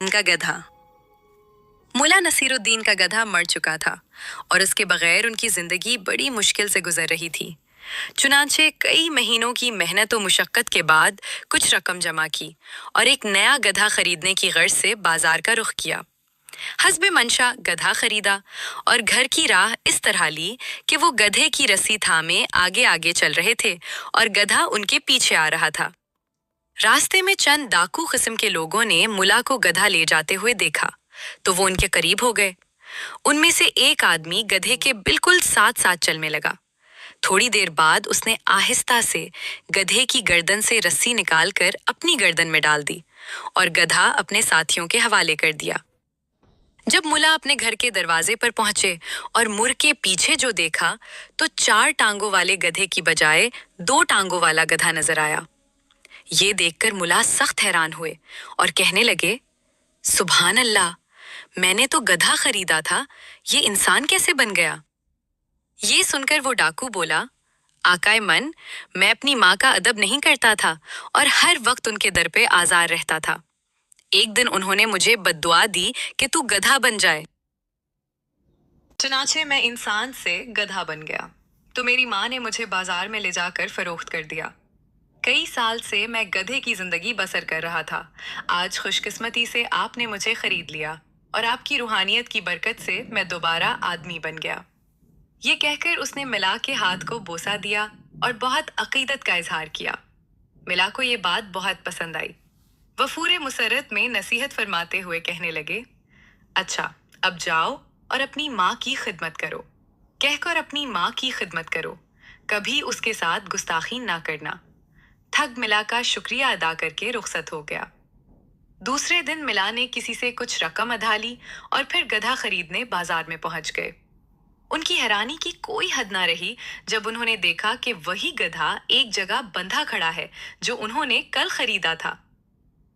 नसीरुद्दीन का गधा। मुल्ला नसीरुद्दीन का गधा मर चुका था और उसके बगैर उनकी जिंदगी बड़ी मुश्किल से गुजर रही थी। चुनांचे कई महीनों की मेहनत और मुशक्कत के बाद कुछ रकम जमा की और एक नया गधा खरीदने की गर्ज से बाजार का रुख किया। हस्बे मंशा गधा खरीदा और घर की राह इस तरह ली कि वो गधे की रस्सी थामे आगे आगे चल रहे थे और गधा उनके पीछे आ रहा था। रास्ते में चंद डाकू किस्म के लोगों ने मुल्ला को गधा ले जाते हुए देखा तो वो उनके करीब हो गए। उनमें से एक आदमी गधे के बिल्कुल साथ साथ चलने लगा। थोड़ी देर बाद उसने आहिस्ता से गधे की गर्दन से रस्सी निकालकर अपनी गर्दन में डाल दी और गधा अपने साथियों के हवाले कर दिया। जब मुल्ला अपने घर के दरवाजे पर पहुंचे और मुड़ के पीछे जो देखा तो 4 टांगों वाले गधे की बजाय 2 टांगों वाला गधा नजर आया। ये देखकर मुल्ला सख्त हैरान हुए और कहने लगे, सुभान अल्लाह, मैंने तो गधा खरीदा था, ये इंसान कैसे बन गया? ये सुनकर वो डाकू बोला, आकाए मन, मैं अपनी माँ का अदब नहीं करता था और हर वक्त उनके दर पे आजार रहता था। एक दिन उन्होंने मुझे बद्दुआ दी कि तू गधा बन जाए। चुनाचे मैं इंसान से गधा बन गया तो मेरी माँ ने मुझे बाजार में ले जाकर फरोख्त कर दिया। कई साल से मैं गधे की जिंदगी बसर कर रहा था। आज खुशकिस्मती से आपने मुझे खरीद लिया और आपकी रूहानियत की बरकत से मैं दोबारा आदमी बन गया। ये कहकर उसने मिला के हाथ को बोसा दिया और बहुत अकीदत का इजहार किया। मिला को ये बात बहुत पसंद आई। वफूरे मुसरत में नसीहत फरमाते हुए कहने लगे, अच्छा, अब जाओ और अपनी माँ की खिदमत करो। कहकर अपनी माँ की खिदमत करो, कभी उसके साथ गुस्ताखी ना करना। ठग मिला का शुक्रिया अदा करके रुखसत हो गया। दूसरे दिन मिला ने किसी से कुछ रकम अदा ली और फिर गधा खरीदने बाजार में पहुंच गए। उनकी हैरानी की कोई हद ना रही जब उन्होंने देखा कि वही गधा एक जगह बंधा खड़ा है जो उन्होंने कल खरीदा था।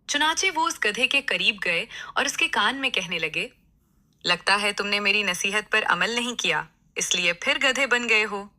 चुनाचे वो उस गधे के करीब गए और उसके कान में कहने लगे, लगता है तुमने मेरी नसीहत पर अमल नहीं किया, इसलिए फिर गधे बन गए हो।